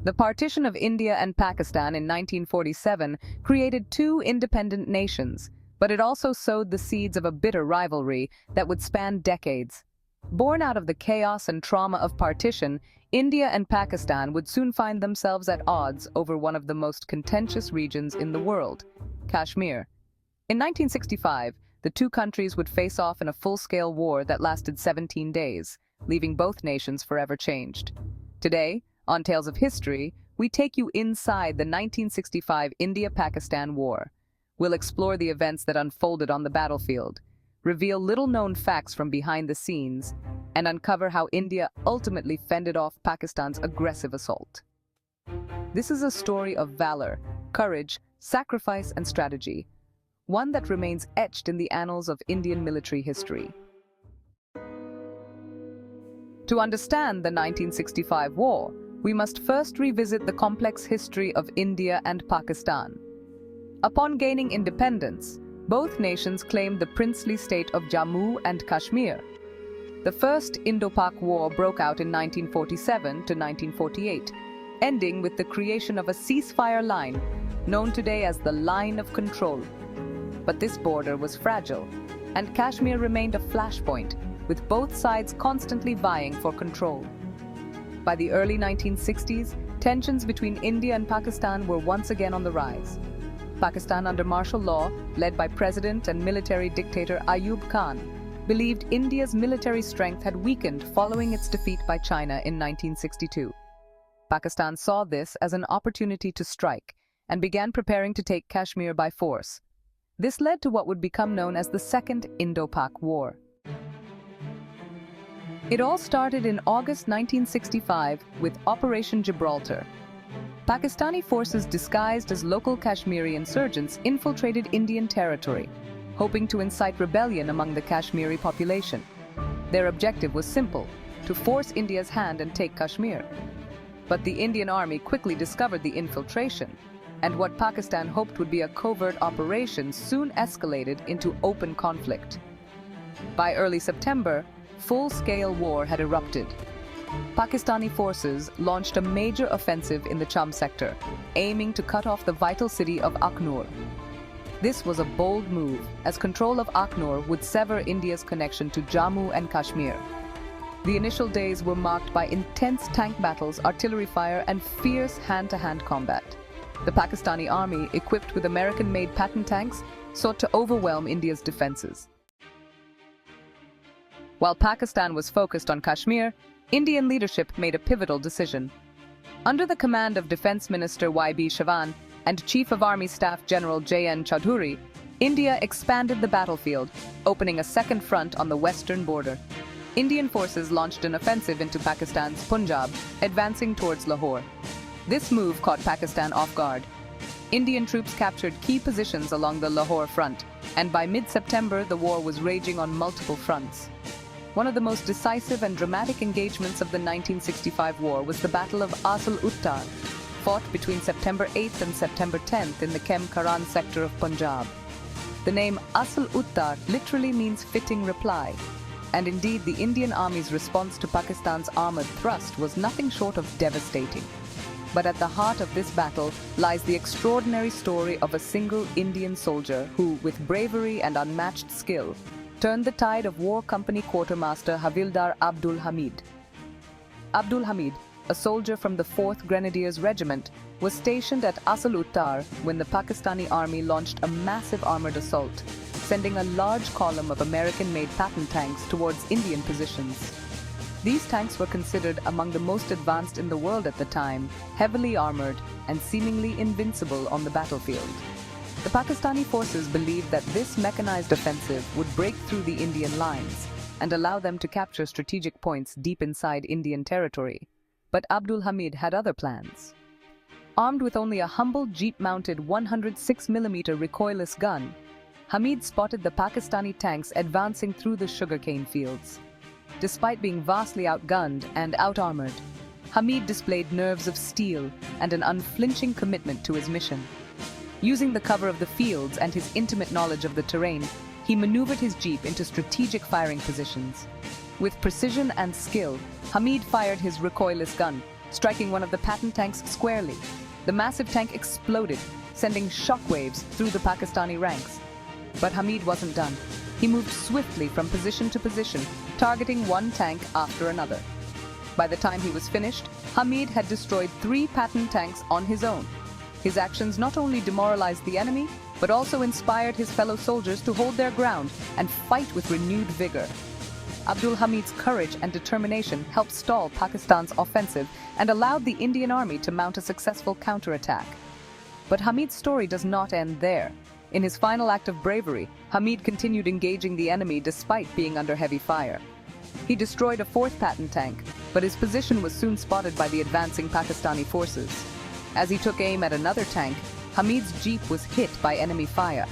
The partition of India and Pakistan in 1947 created two independent nations, but it also sowed the seeds of a bitter rivalry that would span decades. Born out of the chaos and trauma of partition, India and Pakistan would soon find themselves at odds over one of the most contentious regions in the world, Kashmir. In 1965, the two countries would face off in a full-scale war that lasted 17 days, leaving both nations forever changed. Today, on Tales of History, we take you inside the 1965 India-Pakistan War. We'll explore the events that unfolded on the battlefield, reveal little-known facts from behind the scenes, and uncover how India ultimately fended off Pakistan's aggressive assault. This is a story of valor, courage, sacrifice, and strategy, one that remains etched in the annals of Indian military history. To understand the 1965 war, we must first revisit the complex history of India and Pakistan. Upon gaining independence, both nations claimed the princely state of Jammu and Kashmir. The First Indo-Pak War broke out in 1947 to 1948, ending with the creation of a ceasefire line, known today as the Line of Control. But this border was fragile, and Kashmir remained a flashpoint, with both sides constantly vying for control. By the early 1960s, tensions between India and Pakistan were once again on the rise. Pakistan, under martial law, led by President and military dictator Ayub Khan, believed India's military strength had weakened following its defeat by China in 1962. Pakistan saw this as an opportunity to strike and began preparing to take Kashmir by force. This led to what would become known as the Second Indo-Pak War. It all started in August 1965 with Operation Gibraltar. Pakistani forces disguised as local Kashmiri insurgents infiltrated Indian territory, hoping to incite rebellion among the Kashmiri population. Their objective was simple: to force India's hand and take Kashmir. But the Indian army quickly discovered the infiltration, and what Pakistan hoped would be a covert operation soon escalated into open conflict. By early September, full-scale war had erupted. Pakistani forces launched a major offensive in the Cham sector, aiming to cut off the vital city of Akhnur. This was a bold move, as control of Akhnur would sever India's connection to Jammu and Kashmir. The initial days were marked by intense tank battles, artillery fire, and fierce hand-to-hand combat. The Pakistani army, equipped with American-made Patton tanks, sought to overwhelm India's defenses. While Pakistan was focused on Kashmir, Indian leadership made a pivotal decision. Under the command of Defense Minister Y.B. Chavan and Chief of Army Staff General J.N. Chaudhuri, India expanded the battlefield, opening a second front on the western border. Indian forces launched an offensive into Pakistan's Punjab, advancing towards Lahore. This move caught Pakistan off guard. Indian troops captured key positions along the Lahore front, and by mid-September the war was raging on multiple fronts. One of the most decisive and dramatic engagements of the 1965 war was the Battle of Asal Uttar, fought between September 8th and September 10th in the Kem-Karan sector of Punjab. The name Asal Uttar literally means fitting reply, and indeed the Indian Army's response to Pakistan's armored thrust was nothing short of devastating. But at the heart of this battle lies the extraordinary story of a single Indian soldier who, with bravery and unmatched skill, turned the tide of War Company Quartermaster Havildar Abdul Hamid. Abdul Hamid, a soldier from the 4th Grenadiers Regiment, was stationed at Asal Uttar when the Pakistani army launched a massive armored assault, sending a large column of American-made Patton tanks towards Indian positions. These tanks were considered among the most advanced in the world at the time, heavily armored and seemingly invincible on the battlefield. The Pakistani forces believed that this mechanized offensive would break through the Indian lines and allow them to capture strategic points deep inside Indian territory. But Abdul Hamid had other plans. Armed with only a humble jeep-mounted 106mm recoilless gun, Hamid spotted the Pakistani tanks advancing through the sugarcane fields. Despite being vastly outgunned and out-armored, Hamid displayed nerves of steel and an unflinching commitment to his mission. Using the cover of the fields and his intimate knowledge of the terrain, he maneuvered his jeep into strategic firing positions. With precision and skill, Hamid fired his recoilless gun, striking one of the Patton tanks squarely. The massive tank exploded, sending shockwaves through the Pakistani ranks. But Hamid wasn't done. He moved swiftly from position to position, targeting one tank after another. By the time he was finished, Hamid had destroyed 3 Patton tanks on his own. His actions not only demoralized the enemy, but also inspired his fellow soldiers to hold their ground and fight with renewed vigor. Abdul Hamid's courage and determination helped stall Pakistan's offensive and allowed the Indian army to mount a successful counterattack. But Hamid's story does not end there. In his final act of bravery, Hamid continued engaging the enemy despite being under heavy fire. He destroyed a 4th Patton tank, but his position was soon spotted by the advancing Pakistani forces. As he took aim at another tank, Hamid's jeep was hit by enemy fire.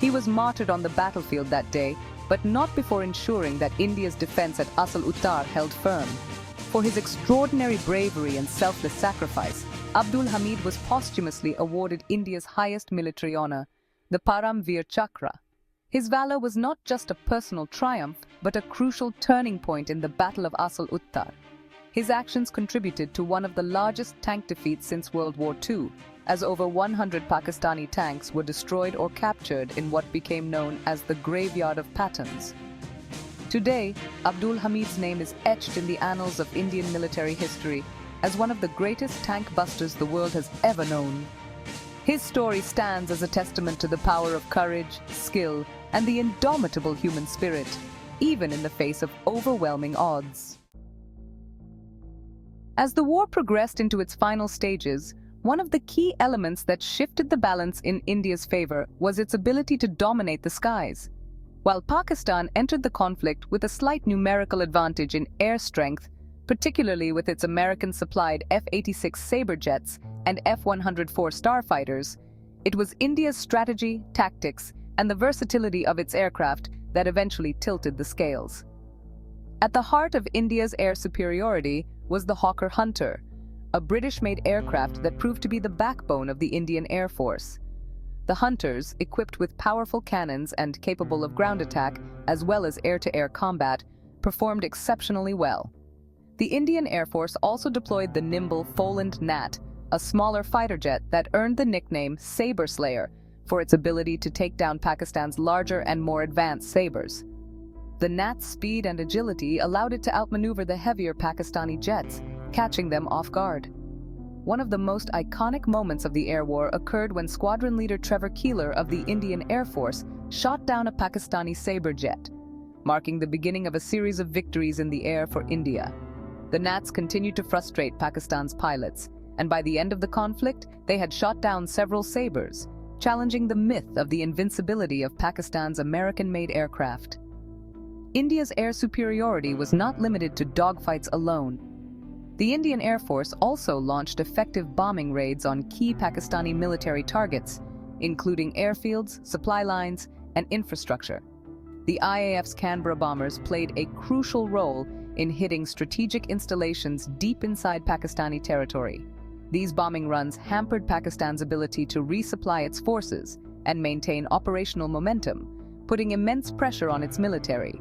He was martyred on the battlefield that day, but not before ensuring that India's defense at Asal Uttar held firm. For his extraordinary bravery and selfless sacrifice, Abdul Hamid was posthumously awarded India's highest military honor, the Param Vir Chakra. His valor was not just a personal triumph, but a crucial turning point in the Battle of Asal Uttar. His actions contributed to one of the largest tank defeats since World War II, as over 100 Pakistani tanks were destroyed or captured in what became known as the Graveyard of Pattons. Today, Abdul Hamid's name is etched in the annals of Indian military history as one of the greatest tank busters the world has ever known. His story stands as a testament to the power of courage, skill, and the indomitable human spirit, even in the face of overwhelming odds. As the war progressed into its final stages, one of the key elements that shifted the balance in India's favor was its ability to dominate the skies. While Pakistan entered the conflict with a slight numerical advantage in air strength, particularly with its American-supplied F-86 Sabre jets and F-104 starfighters, it was India's strategy, tactics, and the versatility of its aircraft that eventually tilted the scales. At the heart of India's air superiority was the Hawker Hunter, a British-made aircraft that proved to be the backbone of the Indian Air Force. The Hunters, equipped with powerful cannons and capable of ground attack as well as air-to-air combat, performed exceptionally well. The Indian Air Force also deployed the nimble Foland Gnat, a smaller fighter jet that earned the nickname Sabre Slayer for its ability to take down Pakistan's larger and more advanced Sabres. The Gnat's speed and agility allowed it to outmaneuver the heavier Pakistani jets, catching them off guard. One of the most iconic moments of the air war occurred when Squadron Leader Trevor Keeler of the Indian Air Force shot down a Pakistani Sabre jet, marking the beginning of a series of victories in the air for India. The Gnats continued to frustrate Pakistan's pilots, and by the end of the conflict, they had shot down several Sabres, challenging the myth of the invincibility of Pakistan's American-made aircraft. India's air superiority was not limited to dogfights alone. The Indian Air Force also launched effective bombing raids on key Pakistani military targets, including airfields, supply lines, and infrastructure. The IAF's Canberra bombers played a crucial role in hitting strategic installations deep inside Pakistani territory. These bombing runs hampered Pakistan's ability to resupply its forces and maintain operational momentum, putting immense pressure on its military.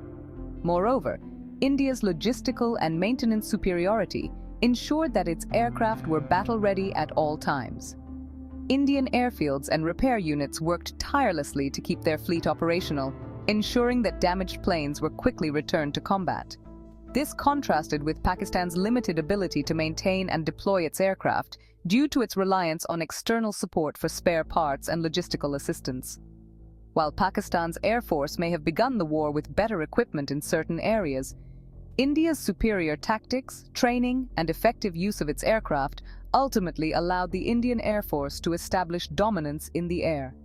Moreover, India's logistical and maintenance superiority ensured that its aircraft were battle-ready at all times. Indian airfields and repair units worked tirelessly to keep their fleet operational, ensuring that damaged planes were quickly returned to combat. This contrasted with Pakistan's limited ability to maintain and deploy its aircraft due to its reliance on external support for spare parts and logistical assistance. While Pakistan's Air Force may have begun the war with better equipment in certain areas, India's superior tactics, training, and effective use of its aircraft ultimately allowed the Indian Air Force to establish dominance in the air.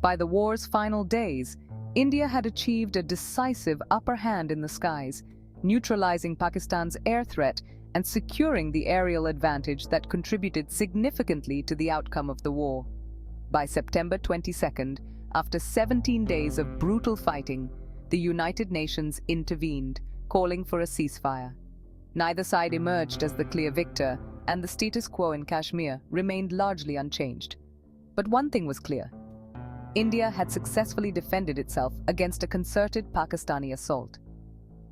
By the war's final days, India had achieved a decisive upper hand in the skies, neutralizing Pakistan's air threat and securing the aerial advantage that contributed significantly to the outcome of the war. By September 22nd, after 17 days of brutal fighting, the United Nations intervened, calling for a ceasefire. Neither side emerged as the clear victor, and the status quo in Kashmir remained largely unchanged. But one thing was clear. India had successfully defended itself against a concerted Pakistani assault.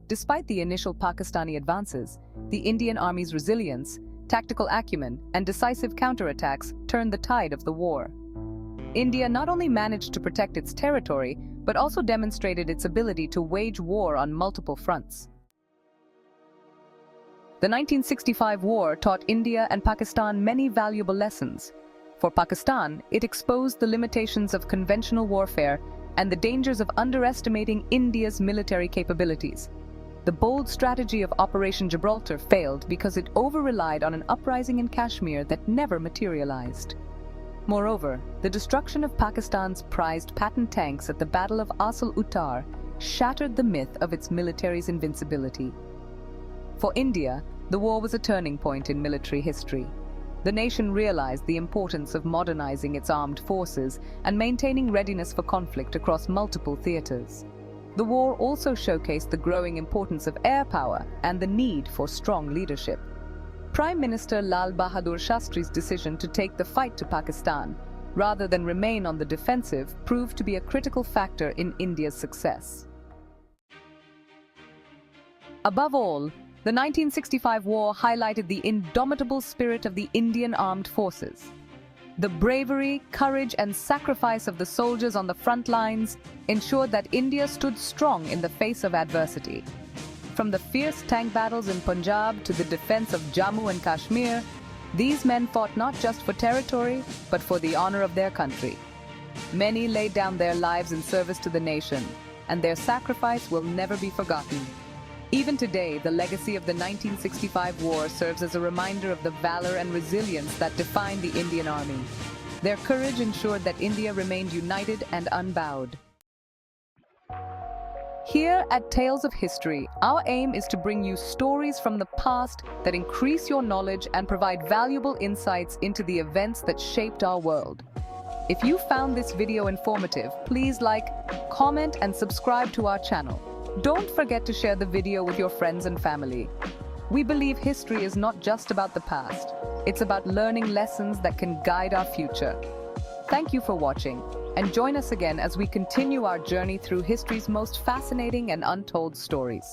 Despite the initial Pakistani advances, the Indian Army's resilience, tactical acumen, and decisive counterattacks turned the tide of the war. India not only managed to protect its territory, but also demonstrated its ability to wage war on multiple fronts. The 1965 war taught India and Pakistan many valuable lessons. For Pakistan, it exposed the limitations of conventional warfare and the dangers of underestimating India's military capabilities. The bold strategy of Operation Gibraltar failed because it over-relied on an uprising in Kashmir that never materialized. Moreover, the destruction of Pakistan's prized Patton tanks at the Battle of Asal Uttar shattered the myth of its military's invincibility. For India, the war was a turning point in military history. The nation realized the importance of modernizing its armed forces and maintaining readiness for conflict across multiple theaters. The war also showcased the growing importance of air power and the need for strong leadership. Prime Minister Lal Bahadur Shastri's decision to take the fight to Pakistan, rather than remain on the defensive, proved to be a critical factor in India's success. Above all, the 1965 war highlighted the indomitable spirit of the Indian armed forces. The bravery, courage, and sacrifice of the soldiers on the front lines ensured that India stood strong in the face of adversity. From the fierce tank battles in Punjab to the defense of Jammu and Kashmir, these men fought not just for territory, but for the honor of their country. Many laid down their lives in service to the nation, and their sacrifice will never be forgotten. Even today, the legacy of the 1965 war serves as a reminder of the valor and resilience that defined the Indian Army. Their courage ensured that India remained united and unbowed. Here at Tales of History, our aim is to bring you stories from the past that increase your knowledge and provide valuable insights into the events that shaped our world. If you found this video informative, please like, comment, and subscribe to our channel. Don't forget to share the video with your friends and family. We believe history is not just about the past. It's about learning lessons that can guide our future. Thank you for watching, and join us again as we continue our journey through history's most fascinating and untold stories.